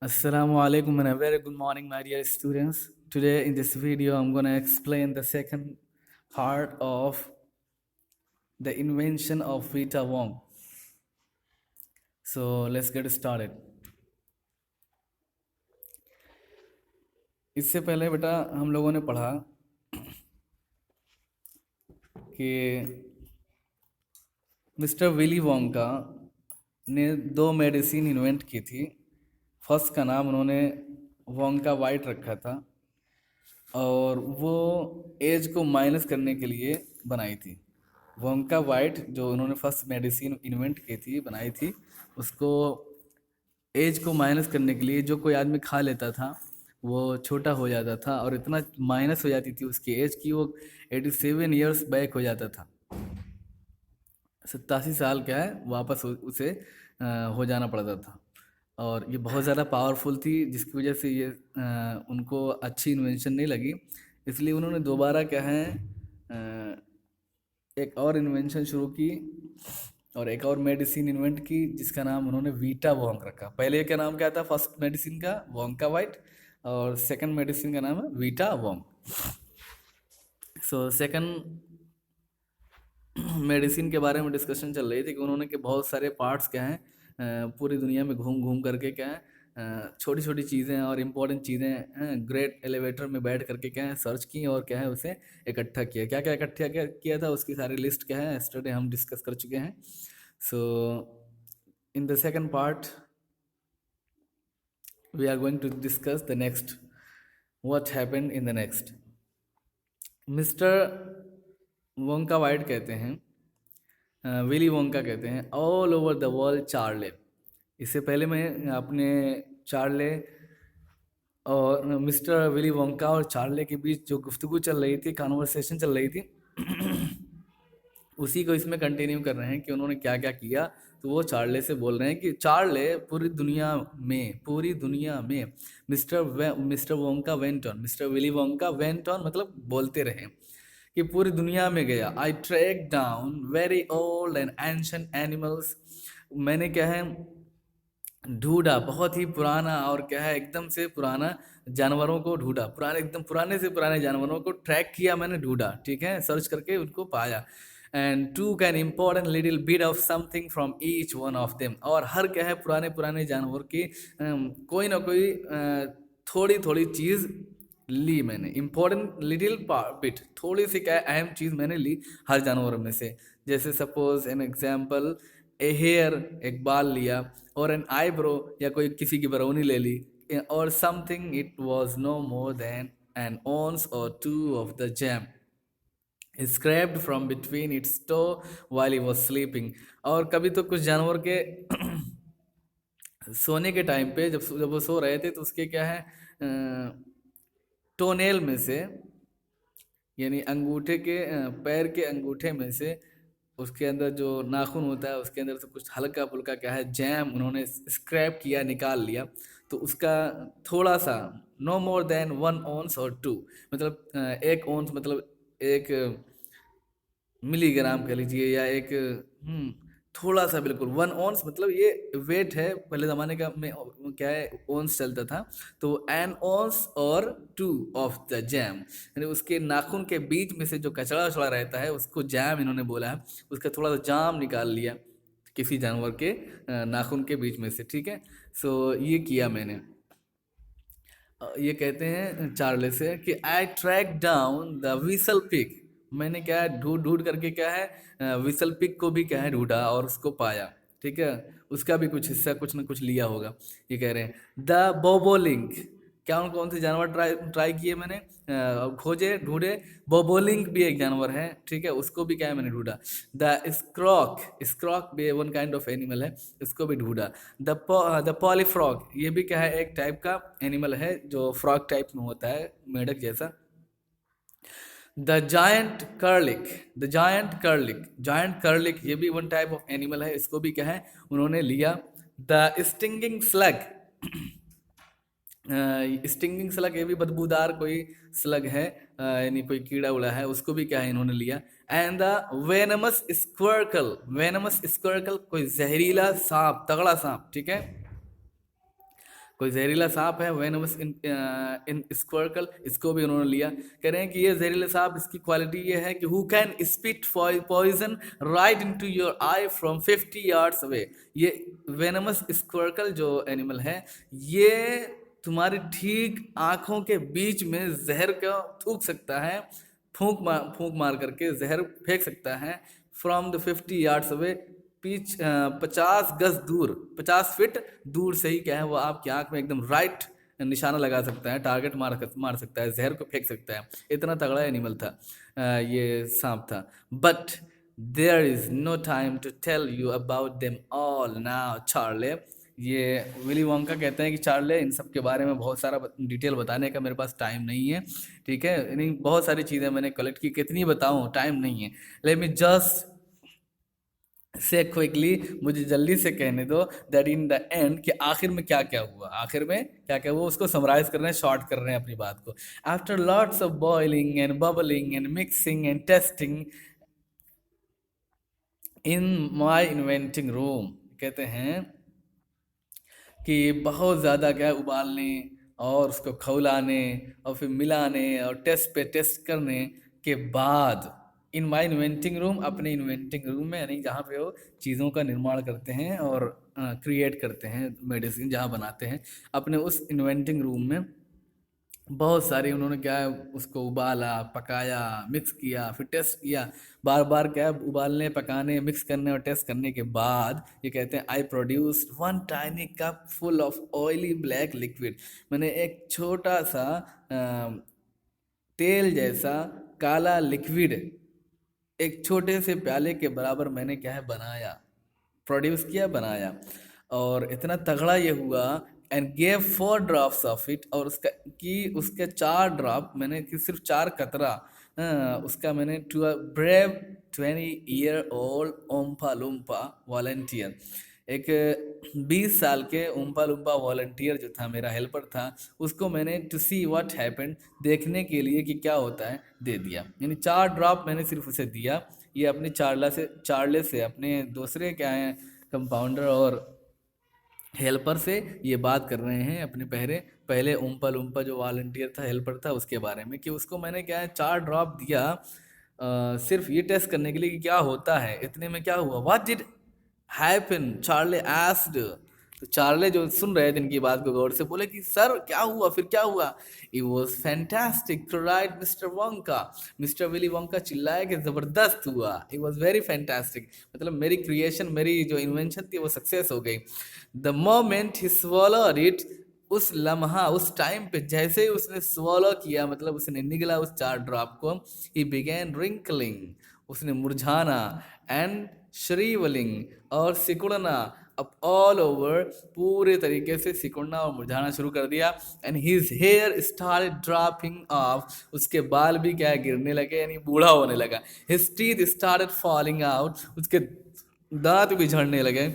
Assalamu alaikum and a very good morning, my dear students. Today in this video, I'm going to explain the second part of the invention of Vita Wong. So let's get started. इससे पहले बेटा हम लोगों ने पढ़ा कि mister Willy Wonka ने दो मेडिसिन इन्वेंट की थी। फर्स्ट का नाम उन्होंने वोंका वाइट रखा था और वो एज को माइनस करने के लिए बनाई थी। वोंका वाइट जो उन्होंने फर्स्ट मेडिसिन इन्वेंट की थी, बनाई थी, उसको एज को माइनस करने के लिए जो कोई आदमी खा लेता था वो छोटा हो जाता था और इतना माइनस हो जाती थी उसकी एज की वो 87 ईयर्स बैक हो जाता था। 87 साल क्या है वापस उसे हो जाना पड़ता था और ये बहुत ज़्यादा पावरफुल थी जिसकी वजह से ये उनको अच्छी इन्वेंशन नहीं लगी, इसलिए उन्होंने दोबारा क्या है एक और इन्वेंशन शुरू की और एक और मेडिसिन इन्वेंट की जिसका नाम उन्होंने वीटा वोंग रखा। पहले का नाम क्या था फर्स्ट मेडिसिन का? वोंका वाइट, और सेकंड मेडिसिन का नाम है Vita Wong. So second medicine के बारे में डिस्कशन चल रही थी कि उन्होंने के बहुत सारे पार्ट्स क्या हैं पूरी दुनिया में घूम घूम करके क्या है छोटी छोटी चीज़ें और इम्पोर्टेंट चीज़ें ग्रेट एलिवेटर में बैठ करके क्या है सर्च की और क्या है उसे इकट्ठा किया। क्या क्या इकट्ठा किया था उसकी सारी लिस्ट क्या है यस्टरडे हम डिस्कस कर चुके हैं। So in the second part we are going to discuss the next what happened in the next. Mister Wonka wait कहते हैं, विली वोंका कहते हैं all over the world Charlie. इससे पहले मैं अपने चार्ले और मिस्टर विली वोंका और चार्ले के बीच जो गुफ्तगू चल रही थी, कॉन्वर्सेशन चल रही थी उसी को इसमें कंटिन्यू कर रहे हैं कि उन्होंने क्या क्या किया। तो वो चार्ले से बोल रहे हैं कि चार्ले पूरी दुनिया में mister Wonka went on, mister Willy Wonka went on मतलब बोलते रहे कि पूरी दुनिया में गया। I track down very old and ancient animals, मैंने क्या है ढूंढा बहुत ही पुराना और क्या है एकदम से पुराना जानवरों को ढूंढा, पुराने एकदम पुराने से पुराने जानवरों को ट्रैक किया मैंने, ढूंढा, ठीक है, सर्च करके उनको पाया। And to can important little bit of something from each one of them, और हर क्या है पुराने पुराने जानवर की कोई ना कोई थोड़ी थोड़ी चीज़ ली मैंने। इम्पोर्टेंट लिटिल बिट, थोड़ी सी क्या अहम चीज़ मैंने ली हर जानवर में से। जैसे suppose an example a hair, एक बाल लिया, और एन आईब्रो या कोई किसी की बरौनी ले ली, और something it was no more than an ounce or two of the jam scraped from between its toe while he was sleeping। और कभी तो कुछ जानवर के सोने के टाइम पे जब वो सो रहे थे तो उसके क्या है टोनेल में से, यानी अंगूठे के पैर के अंगूठे में से उसके अंदर जो नाखून होता है उसके अंदर से कुछ हल्का फुल्का क्या है जैम उन्होंने स्क्रैप किया, निकाल लिया। तो उसका थोड़ा सा नो मोर देन 1 ounce और 2, मतलब 1 ounce मतलब 1 मिलीग्राम कह लीजिए, या एक थोड़ा सा बिल्कुल 1 ounce मतलब ये वेट है। पहले ज़माने का में क्या है ओंस चलता था, तो एन ounce और 2 ऑफ द जैम, यानी उसके नाखून के बीच में से जो कचड़ा वचड़ा रहता है उसको जैम इन्होंने बोला है। उसका थोड़ा सा जाम निकाल लिया किसी जानवर के नाखून के बीच में से, ठीक है। सो ये किया मैंने। ये कहते हैं चार्ले से कि I track down the whistle pig, मैंने क्या है ढूंढ ढूंढ करके क्या है विसल पिग को भी क्या है ढूंढा और उसको पाया, ठीक है। उसका भी कुछ हिस्सा कुछ ना कुछ लिया होगा। ये कह रहे हैं द बोबोलिंक, क्या उन कौन से जानवर ट्राई किए मैंने, खोजे ढूंढे। बोबोलिंक भी एक जानवर है, ठीक है, उसको भी क्या है मैंने ढूंढा। द स्क्रॉक, स्क्रॉक भी वन काइंड ऑफ एनिमल है, इसको भी ढूंढा। द पॉलीफ्रॉग, ये भी क्या है एक टाइप का एनिमल है जो फ्रॉग टाइप में होता है, मेढक जैसा। The giant curlicue, the giant curlicue, giant curlicue ये भी वन टाइप ऑफ एनिमल है, इसको भी क्या है उन्होंने लिया। The stinging slug, stinging slug ये भी बदबूदार कोई स्लग है, यानी कोई कीड़ा उड़ा है, उसको भी क्या है इन्होंने लिया। एंड द वेनमस स्क्वर्कल, वेनमस स्क्वर्कल कोई जहरीला सांप, तगड़ा सांप, ठीक है, कोई जहरीला सांप है, वेनमस इन स्क्वर्कल, इसको भी उन्होंने लिया। कह रहे हैं कि ये जहरीला सांप, इसकी क्वालिटी ये है कि who can spit poison right into your eye from 50 yards away. ये वेनमस स्क्वर्कल जो एनिमल है, ये तुम्हारी ठीक आंखों के बीच में जहर का थूक सकता है, फूंक मार करके जहर फेंक सकता है फ्रॉम द 50 yards अवे, 50 गज दूर, 50 फीट दूर से ही क्या है वो आपकी आंख में एकदम राइट निशाना लगा सकता है, टारगेट मार सकता है, जहर को फेंक सकता है। इतना तगड़ा एनिमल था, ये सांप था। But there is no time to tell you about them all now Charlie. ये विली वोंका कहते हैं कि चार्ले, इन सब के बारे में बहुत सारा डिटेल बताने का मेरे पास टाइम नहीं है, ठीक है। यानी बहुत सारी चीज़ें मैंने कलेक्ट की, कितनी बताऊं, टाइम नहीं है। Let me just say quickly, मुझे जल्दी से कहने दो दैट इन द एंड, कि आखिर में क्या क्या हुआ, आखिर में क्या क्या हुआ उसको समराइज कर रहे हैं, शॉर्ट कर रहे हैं अपनी बात को। After lots of boiling and bubbling and mixing and testing in my inventing room, कहते हैं कि बहुत ज़्यादा क्या है, उबालने और उसको खौलाने और फिर मिलाने और टेस्ट पे टेस्ट करने के बाद, इन माई इन्वेंटिंग रूम, अपने इन्वेंटिंग रूम में, यानी जहाँ पे वो चीज़ों का निर्माण करते हैं और क्रिएट करते हैं, मेडिसिन जहाँ बनाते हैं, अपने उस इन्वेंटिंग रूम में बहुत सारी उन्होंने क्या है उसको उबाला, पकाया, मिक्स किया, फिर टेस्ट किया, बार बार क्या है उबालने, पकाने, मिक्स करने और टेस्ट करने के बाद ये कहते हैं I produced 1 tiny cup full of oily black liquid. मैंने एक छोटा सा तेल जैसा काला लिक्विड एक छोटे से प्याले के बराबर मैंने क्या है बनाया, प्रोड्यूस किया, बनाया। और इतना तगड़ा ये हुआ, and gave 4 drops of it, और उसके 4 ड्रॉप मैंने, कि सिर्फ 4 कतरा उसका मैंने to a brave 20-year-old Oompa Loompa volunteer, एक 20 साल के ओम्पा लुम्पा वॉलंटियर जो था, मेरा हेल्पर था, उसको मैंने टू सी व्हाट हैपेंड, देखने के लिए कि क्या होता है, दे दिया। यानी 4 ड्रॉप मैंने सिर्फ उसे दिया। ये अपने चार्ले से अपने दूसरे क्या है कंपाउंडर और हेल्पर से ये बात कर रहे हैं, अपने पहले ओम्पा लुम्पा जो वॉलंटियर था, हेल्पर था, उसके बारे में, कि उसको मैंने क्या है 4 ड्रॉप दिया सिर्फ ये टेस्ट करने के लिए कि क्या होता है। इतने में क्या हुआ, what did happen, Charlie asked. तो चार्ले जो सुन रहे थे इनकी बात को गौर से, बोले कि सर क्या हुआ, फिर क्या हुआ। It was fantastic right mister Wonka. Mister Willy Wonka चिल्लाया कि जबरदस्त हुआ, इट वॉज वेरी फैंटास्टिक, मतलब मेरी क्रिएशन, मेरी जो इन्वेंशन थी वो सक्सेस हो गई। The moment he swallowed it, उस लम्हा, उस टाइम पे जैसे ही उसने swallow किया, मतलब उसने निगला उस 4 ड्रॉप को, he began wrinkling, उसने मुरझाना, एंड श्रीवलिंग, और सिकुड़ना, अब ऑल ओवर, पूरे तरीके से सिकुड़ना और मुरझाना शुरू कर दिया। And his hair started dropping off, उसके बाल भी क्या है गिरने लगे, यानी बूढ़ा होने लगा। His teeth started falling out, उसके दांत भी झड़ने लगे,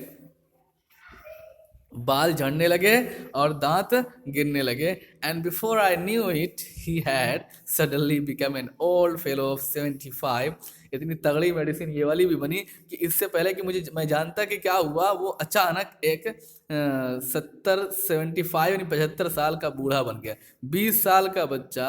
बाल झड़ने लगे और दांत गिरने लगे। And before I knew it he had suddenly become an old fellow of 75। इतनी तगड़ी मेडिसिन ये वाली भी बनी कि इससे पहले कि मैं जानता कि क्या हुआ, वो अचानक एक 75 यानी 75 साल का बूढ़ा बन गया। 20 साल का बच्चा,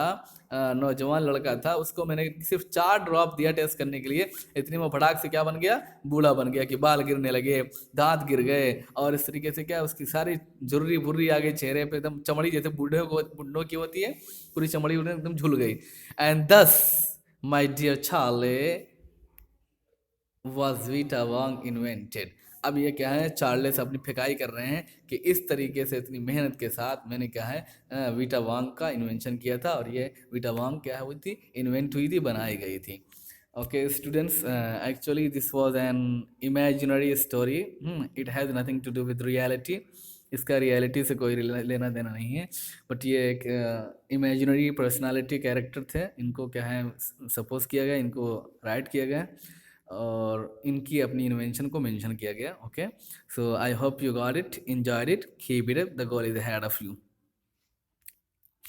नौजवान लड़का था, उसको मैंने सिर्फ 4 ड्रॉप दिया टेस्ट करने के लिए, इतने में फटाक से क्या बन गया, बूढ़ा बन गया, कि बाल गिरने लगे, दांत गिर गए, और इस तरीके से क्या उसकी सारी झुर्री भुर्री आ गई चेहरे पे, एकदम चमड़ी जैसे बुढ़ों की होती है, पूरी चमड़ी उन्हें एकदम झुल गई। And this my dear Charlie was vita wonk invented. अब ये क्या है, चार्लेस अपनी फेकाई कर रहे हैं कि इस तरीके से इतनी मेहनत के साथ मैंने क्या है वीटा वांग का इन्वेंशन किया था, और ये वीटा वांग क्या हुई थी, इन्वेंट हुई थी, बनाई गई थी। Okay students, actually this was an imaginary story, it has nothing to do with reality, इसका रियलिटी से कोई लेना देना नहीं है, बट ये एक इमेजिनरी पर्सनालिटी कैरेक्टर थे, इनको क्या है सपोज किया गया, इनको राइट किया गया, और इनकी अपनी इन्वेंशन को मेंशन किया गया। Okay, so I hope you got it, enjoyed it, keep it up, the goal is ahead of you.